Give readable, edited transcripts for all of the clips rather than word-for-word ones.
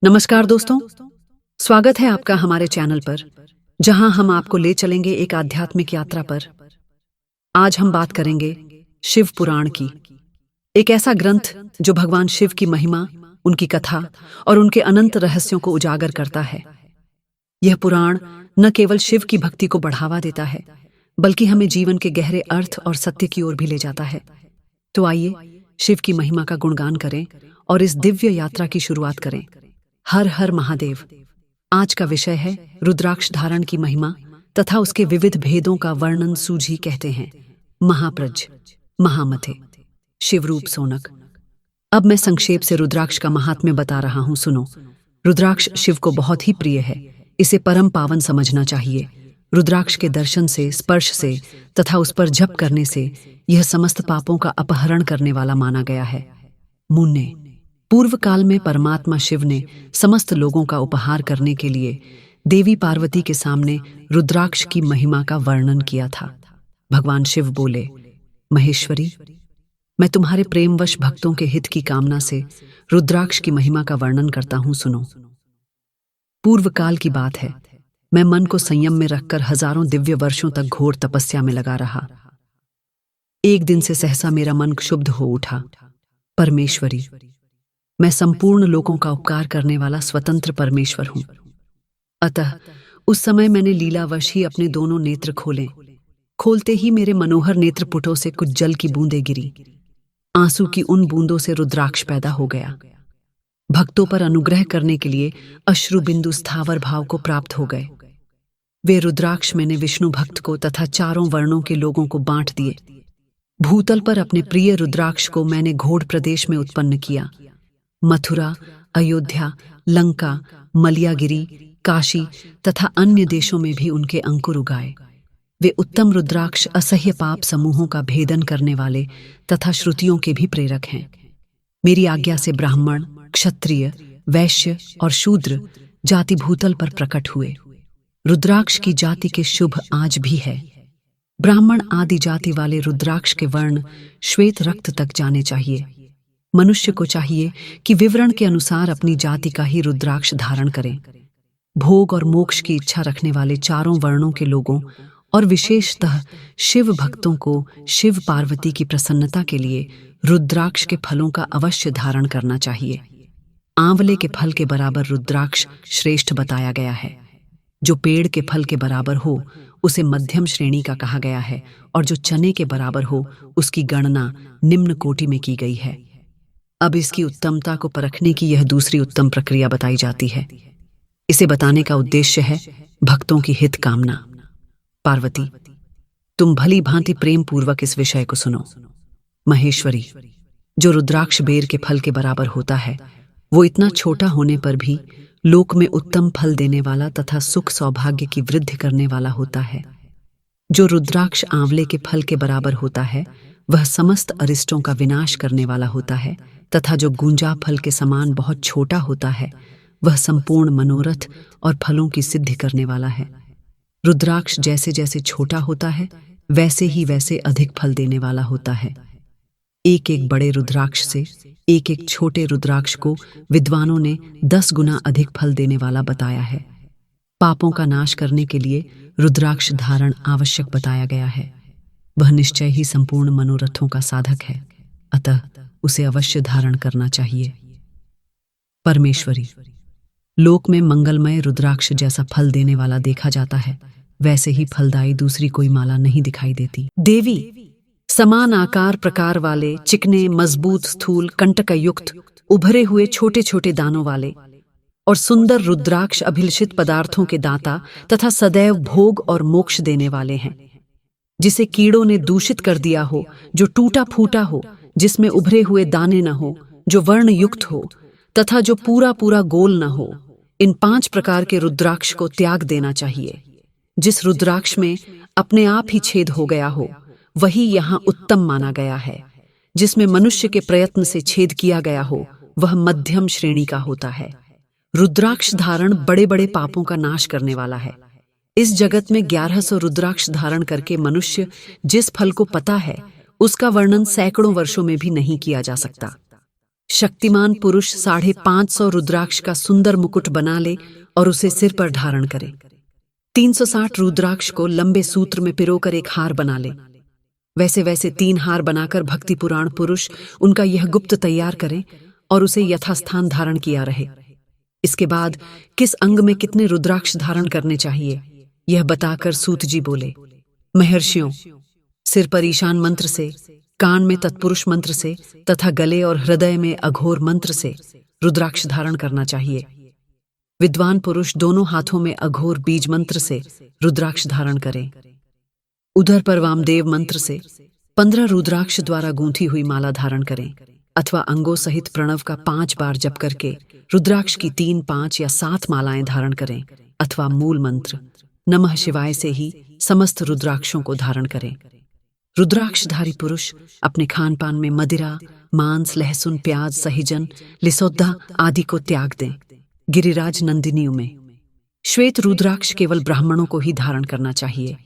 नमस्कार दोस्तों, स्वागत है आपका हमारे चैनल पर, जहां हम आपको ले चलेंगे एक आध्यात्मिक यात्रा पर। आज हम बात करेंगे शिव पुराण की, एक ऐसा ग्रंथ जो भगवान शिव की महिमा, उनकी कथा और उनके अनंत रहस्यों को उजागर करता है। यह पुराण न केवल शिव की भक्ति को बढ़ावा देता है, बल्कि हमें जीवन के गहरे अर्थ और सत्य की ओर भी ले जाता है। तो आइए शिव की महिमा का गुणगान करें और इस दिव्य यात्रा की शुरुआत करें। हर हर महादेव। आज का विषय है रुद्राक्ष धारण की महिमा तथा उसके विविध भेदों का वर्णन। सूझी कहते हैं महाप्रज, महामथे, शिवरूप सोनक। अब मैं संक्षेप से रुद्राक्ष का महात्म्य बता रहा हूं, सुनो। रुद्राक्ष शिव को बहुत ही प्रिय है, इसे परम पावन समझना चाहिए। रुद्राक्ष के दर्शन से, स्पर्श से तथा उस पर जप करने से यह समस्त पापों का अपहरण करने वाला माना गया है। मुन्ने। पूर्व काल में परमात्मा शिव ने समस्त लोगों का उपहार करने के लिए देवी पार्वती के सामने रुद्राक्ष की महिमा का वर्णन किया था। भगवान शिव बोले, महेश्वरी, मैं तुम्हारे प्रेमवश भक्तों के हित की कामना से रुद्राक्ष की महिमा का वर्णन करता हूं, सुनो। पूर्व काल की बात है, मैं मन को संयम में रखकर हजारों दिव्य वर्षों तक घोर तपस्या में लगा रहा। एक दिन से सहसा मेरा मन क्षुब्ध हो उठा। परमेश्वरी, मैं संपूर्ण लोगों का उपकार करने वाला स्वतंत्र परमेश्वर हूं। अतः उस समय मैंने लीलावश ही अपने दोनों नेत्र खोले। खोलते ही मेरे मनोहर नेत्रपुटों से कुछ जल की बूंदें गिरी। आंसू की उन बूंदों से रुद्राक्ष पैदा हो गया। भक्तों पर अनुग्रह करने के लिए अश्रु बिंदु स्थावर भाव को प्राप्त हो गए। वे रुद्राक्ष मैंने विष्णु भक्त को तथा चारों वर्णों के लोगों को बांट दिए। भूतल पर अपने प्रिय रुद्राक्ष को मैंने घोड़ प्रदेश में उत्पन्न किया। मथुरा, अयोध्या, लंका, मलियागिरी, काशी तथा अन्य देशों में भी उनके अंकुर उगाए। वे उत्तम रुद्राक्ष असह्य पाप समूहों का भेदन करने वाले तथा श्रुतियों के भी प्रेरक हैं। मेरी आज्ञा से ब्राह्मण, क्षत्रिय, वैश्य और शूद्र जाति भूतल पर प्रकट हुए। रुद्राक्ष की जाति के शुभ आज भी है। ब्राह्मण आदि जाति वाले रुद्राक्ष के वर्ण श्वेत रक्त तक जाने चाहिए। मनुष्य को चाहिए कि विवरण के अनुसार अपनी जाति का ही रुद्राक्ष धारण करें। भोग और मोक्ष की इच्छा रखने वाले चारों वर्णों के लोगों और विशेषतः शिव भक्तों को शिव पार्वती की प्रसन्नता के लिए रुद्राक्ष के फलों का अवश्य धारण करना चाहिए। आंवले के फल के बराबर रुद्राक्ष श्रेष्ठ बताया गया है। जो पेड़ के फल के बराबर हो उसे मध्यम श्रेणी का कहा गया है, और जो चने के बराबर हो उसकी गणना निम्न कोटि में की गई है। अब इसकी उत्तमता को परखने की यह दूसरी उत्तम प्रक्रिया बताई जाती है। इसे बताने का उद्देश्य है भक्तों की हित कामना। पार्वती, तुम भली भांति प्रेम पूर्वक इस विषय को सुनो। महेश्वरी, जो रुद्राक्ष बेर के फल के बराबर होता है, वो इतना छोटा होने पर भी लोक में उत्तम फल देने वाला तथा सुख सौभाग्य की वृद्धि करने वाला होता है। जो रुद्राक्ष आंवले के फल के बराबर होता है, वह समस्त अरिष्टों का विनाश करने वाला होता है, तथा जो गुंजा फल के समान बहुत छोटा होता है, वह संपूर्ण मनोरथ और फलों की सिद्धि करने वाला है। रुद्राक्ष जैसे जैसे छोटा होता है, वैसे ही वैसे अधिक फल देने वाला होता है। एक एक बड़े रुद्राक्ष से एक एक छोटे रुद्राक्ष को विद्वानों ने 10 गुना अधिक फल देने वाला बताया है। पापों का नाश करने के लिए रुद्राक्ष धारण आवश्यक बताया गया है। वह निश्चय ही संपूर्ण मनोरथों का साधक है, अतः उसे अवश्य धारण करना चाहिए। परमेश्वरी, लोक में मंगलमय रुद्राक्ष जैसा फल देने वाला देखा जाता है, वैसे ही फलदायी दूसरी कोई माला नहीं दिखाई देती। देवी, समान आकार प्रकार वाले, चिकने, मजबूत, स्थूल, कंटकयुक्त, उभरे हुए छोटे छोटे दानों वाले और सुंदर रुद्राक्ष अभिलषित पदार्थों के दाता तथा सदैव भोग और मोक्ष देने वाले हैं। जिसे कीड़ों ने दूषित कर दिया हो, जो टूटा फूटा हो, जिसमें उभरे हुए दाने न हो, जो वर्ण युक्त हो तथा जो पूरा पूरा गोल न हो, इन 5 प्रकार के रुद्राक्ष को त्याग देना चाहिए। जिस रुद्राक्ष में अपने आप ही छेद हो गया हो, वही यहाँ उत्तम माना गया है। जिसमें मनुष्य के प्रयत्न से छेद किया गया हो, वह मध्यम श्रेणी का होता है। रुद्राक्ष धारण बड़े बड़े पापों का नाश करने वाला है। इस जगत में 1100 रुद्राक्ष धारण करके मनुष्य जिस फल को पता है, उसका वर्णन सैकड़ों वर्षों में भी नहीं किया जा सकता। शक्तिमान पुरुष 550 रुद्राक्ष का सुंदर मुकुट बना ले और उसे सिर पर धारण करे। 360 रुद्राक्ष को लंबे सूत्र में पिरोकर एक हार बना ले। वैसे वैसे 3 हार बनाकर भक्ति पुराण पुरुष उनका यह गुप्त तैयार करें और उसे यथास्थान धारण किया रहे। इसके बाद किस अंग में कितने रुद्राक्ष धारण करने चाहिए यह बताकर सूत जी बोले, महर्षियों, सिर पर ईशान मंत्र से, कान में तत्पुरुष मंत्र से तथा गले और हृदय में अघोर मंत्र से रुद्राक्ष धारण करना चाहिए। विद्वान पुरुष दोनों हाथों में अघोर बीज मंत्र से रुद्राक्ष धारण करें। उधर पर वामदेव मंत्र से 15 रुद्राक्ष द्वारा गूंथी हुई माला धारण करें अथवा अंगों सहित प्रणव का 5 बार जप करके रुद्राक्ष की 3, 5 या 7 मालाएं धारण करें अथवा मूल मंत्र नमः शिवाय से ही समस्त रुद्राक्षों को धारण करें। रुद्राक्षधारी पुरुष अपने खान पान में मदिरा, मांस, लहसुन, प्याज, सहिजन, लिसोद्धा आदि को त्याग दें। गिरिराज नंदिनियों में श्वेत रुद्राक्ष केवल ब्राह्मणों को ही धारण करना चाहिए।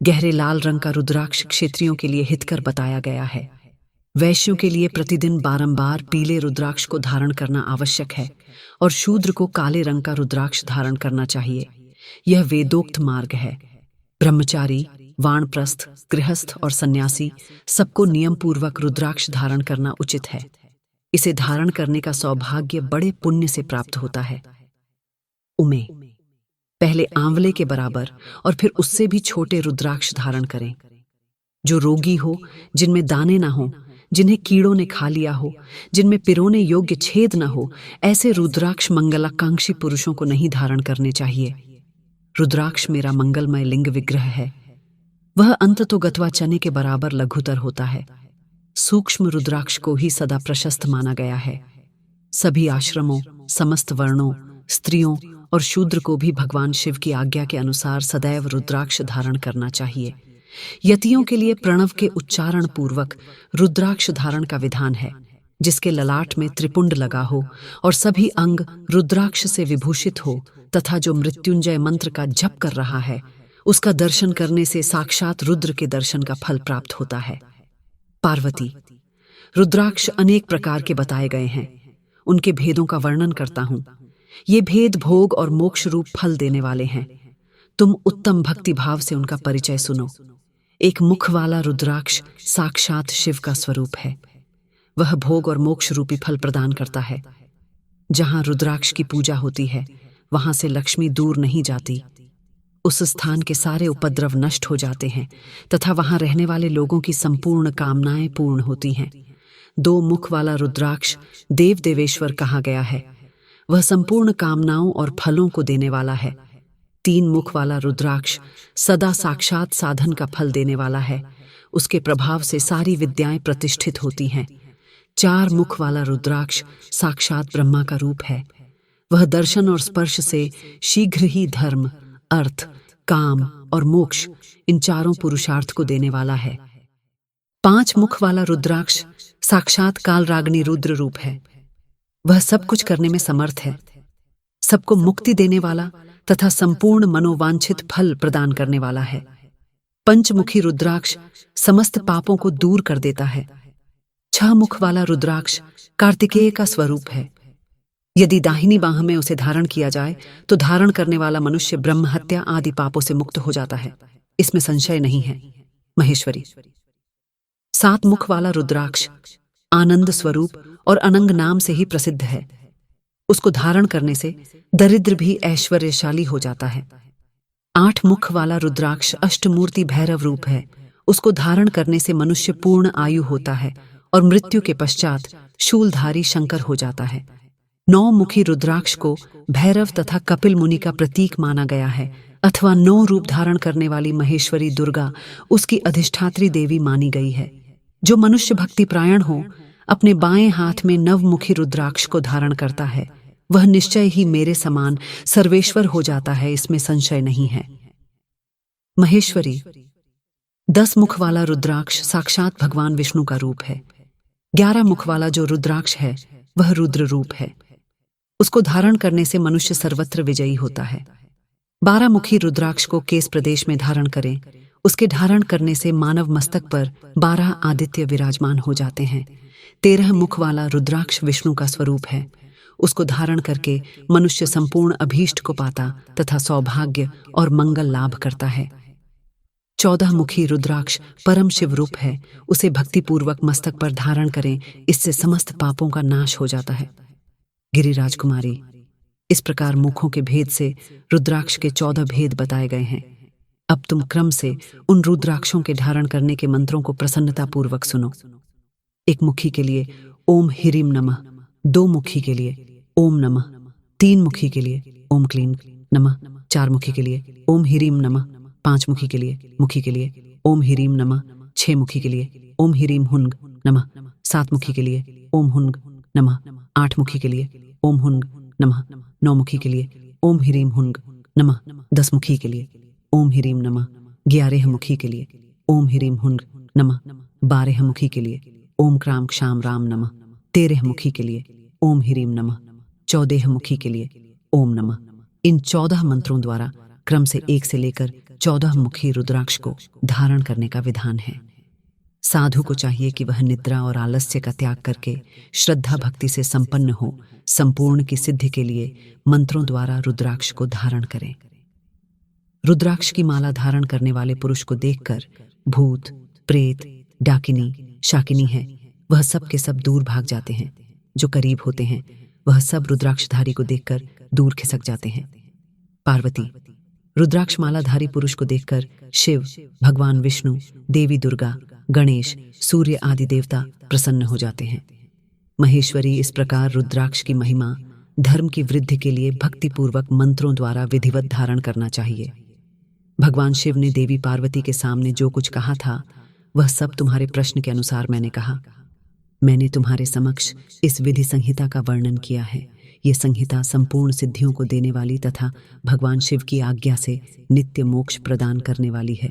गहरे लाल रंग का रुद्राक्ष क्षेत्रियों के लिए हितकर बताया गया है। वैश्यों के लिए प्रतिदिन बारंबार पीले रुद्राक्ष को धारण करना आवश्यक है और शूद्र को काले रंग का रुद्राक्ष धारण करना चाहिए। यह वेदोक्त मार्ग है। ब्रह्मचारी, वानप्रस्थ, गृहस्थ और सन्यासी सबको नियम पूर्वक रुद्राक्ष धारण करना उचित है। इसे धारण करने का सौभाग्य बड़े पुण्य से प्राप्त होता है। उमे पहले आंवले के बराबर और फिर उससे भी छोटे रुद्राक्ष धारण करें। जो रोगी हो, जिनमें दाने न हो, जिन्हें कीड़ों ने खा लिया हो, जिनमें पिरोने योग्य छेद न हो, ऐसे रुद्राक्ष मंगलाकांक्षी पुरुषों को नहीं धारण करने चाहिए। रुद्राक्ष मेरा मंगलमय लिंग विग्रह है। वह अंततोगत्वा चने के बराबर लघुतर होता है। सूक्ष्म रुद्राक्ष को ही सदा प्रशस्त माना गया है। सभी आश्रमों, समस्त वर्णों, स्त्रियों और शूद्र को भी भगवान शिव की आज्ञा के अनुसार सदैव रुद्राक्ष धारण करना चाहिए। यतियों के लिए प्रणव के उच्चारण पूर्वक रुद्राक्ष धारण का विधान है। जिसके ललाट में त्रिपुंड लगा हो और सभी अंग रुद्राक्ष से विभूषित हो तथा जो मृत्युंजय मंत्र का जप कर रहा है, उसका दर्शन करने से साक्षात रुद्र के दर्शन का फल प्राप्त होता है। पार्वती, रुद्राक्ष अनेक प्रकार के बताए गए हैं। उनके भेदों का वर्णन करता हूं। ये भेद भोग और मोक्ष रूप फल देने वाले हैं। तुम उत्तम भक्ति भाव से उनका परिचय सुनो। एक मुख वाला रुद्राक्ष साक्षात शिव का स्वरूप है। वह भोग और मोक्ष रूपी फल प्रदान करता है। जहां रुद्राक्ष की पूजा होती है, वहां से लक्ष्मी दूर नहीं जाती। उस स्थान के सारे उपद्रव नष्ट हो जाते हैं तथा वहां रहने वाले लोगों की संपूर्ण कामनाएं पूर्ण होती हैं। 2 मुख वाला रुद्राक्ष देव देवेश्वर कहा गया है। वह संपूर्ण कामनाओं और फलों को देने वाला है। 3 मुख वाला रुद्राक्ष सदा साक्षात साधन का फल देने वाला है। उसके प्रभाव से सारी विद्याएं प्रतिष्ठित होती हैं। 4 मुख वाला रुद्राक्ष साक्षात ब्रह्मा का रूप है। वह दर्शन और स्पर्श से शीघ्र ही धर्म, अर्थ, काम और मोक्ष इन चारों पुरुषार्थ को देने वाला है। 5 मुख वाला रुद्राक्ष साक्षात कालरागिनी रुद्र रूप है। वह सब कुछ करने में समर्थ है। सबको मुक्ति देने वाला तथा संपूर्ण मनोवांछित फल प्रदान करने वाला है। पंचमुखी रुद्राक्ष समस्त पापों को दूर कर देता है। 6 मुख वाला रुद्राक्ष कार्तिकेय का स्वरूप है। यदि दाहिनी बाह में उसे धारण किया जाए तो धारण करने वाला मनुष्य ब्रह्म हत्या आदि पापों से मुक्त हो जाता है। इसमें संशय नहीं है। महेश्वरी, 7 मुख वाला रुद्राक्ष आनंद स्वरूप और अनंग नाम से ही प्रसिद्ध है। उसको धारण करने से दरिद्र भी ऐश्वर्यशाली हो जाता है। 8 मुख वाला रुद्राक्ष अष्टमूर्ति भैरव रूप है। उसको धारण करने से मनुष्य पूर्ण आयु होता है और मृत्यु के पश्चात शूलधारी शंकर हो जाता है। 9 मुखी रुद्राक्ष को भैरव तथा कपिल मुनि का प्रतीक माना गया है अथवा 9 रूप धारण करने वाली महेश्वरी दुर्गा उसकी अधिष्ठात्री देवी मानी गई है। जो मनुष्य भक्तिपरायण हो, अपने बाएं हाथ में 9 मुखी रुद्राक्ष को धारण करता है, वह निश्चय ही मेरे समान सर्वेश्वर हो जाता है। इसमें संशय नहीं है। महेश्वरी, 10 मुख वाला रुद्राक्ष साक्षात भगवान विष्णु का रूप है। 11 मुख वाला जो रुद्राक्ष है वह रुद्र रूप है। उसको धारण करने से मनुष्य सर्वत्र विजयी होता है। 12 मुखी रुद्राक्ष को केस प्रदेश में धारण करें। उसके धारण करने से मानव मस्तक पर 12 आदित्य विराजमान हो जाते हैं। 13 मुख वाला रुद्राक्ष विष्णु का स्वरूप है। उसको धारण करके मनुष्य संपूर्ण अभीष्ट को पाता तथा सौभाग्य और मंगल लाभ करता है। 14 मुखी रुद्राक्ष परम शिव रूप है। उसे भक्तिपूर्वक मस्तक पर धारण करें, इससे समस्त पापों का नाश हो जाता है। गिरिराज कुमारी, इस प्रकार मुखों के भेद से रुद्राक्ष के 14 भेद बताए गए हैं। अब तुम क्रम से उन रुद्राक्षों के धारण करने के मंत्रों को प्रसन्नता पूर्वक सुनो। 1 मुखी के लिए ओम ह्रीम नमः, 2 मुखी के लिए ओम नमः, 3 मुखी के लिए ओम क्लीं नमः, 4 मुखी के लिए ओम ह्रीम नमः, 5 मुखी के लिए ओम ह्रीम नमः, 6 मुखी के लिए ओम ह्रीम हुंग नमः, 7 मुखी के लिए ओम हुंग नमः, 8 मुखी के लिए ओम हुंग नमः, 9 मुखी के लिए ओम ह्रीम हुंग नमः, 10 मुखी के लिए ओम ह्रीम नमः, 11 मुखी के लिए ओम ह्रीम हुंग नमः, 12 मुखी के लिए ओम क्राम क्षाम राम नमः, 13 मुखी के लिए ओम ह्रीम नमः, 14 मुखी के लिए ओम नमः। इन 14 मंत्रों द्वारा क्रम से 1 से लेकर 14 मुखी रुद्राक्ष को धारण करने का विधान है। साधु को चाहिए कि वह निद्रा और आलस्य का त्याग करके श्रद्धा भक्ति से संपन्न हो, संपूर्ण की सिद्धि के लिए मंत्रों द्वारा रुद्राक्ष को धारण करें। रुद्राक्ष की माला धारण करने वाले पुरुष को देखकर भूत, प्रेत, डाकिनी, शाकिनी है, वह सब के सब दूर भाग जाते हैं। जो करीब होते हैं वह सब रुद्राक्षधारी को देखकर दूर खिसक जाते हैं। पार्वती, रुद्राक्ष मालाधारी पुरुष को देखकर शिव, भगवान विष्णु, देवी दुर्गा, गणेश, सूर्य आदि देवता प्रसन्न हो जाते हैं। महेश्वरी, इस प्रकार रुद्राक्ष की महिमा धर्म की वृद्धि के लिए भक्तिपूर्वक मंत्रों द्वारा विधिवत धारण करना चाहिए। भगवान शिव ने देवी पार्वती के सामने जो कुछ कहा था वह सब तुम्हारे प्रश्न के अनुसार मैंने कहा। मैंने तुम्हारे समक्ष इस विधि संहिता का वर्णन किया है। ये संहिता संपूर्ण सिद्धियों को देने वाली तथा भगवान शिव की आज्ञा से नित्य मोक्ष प्रदान करने वाली है।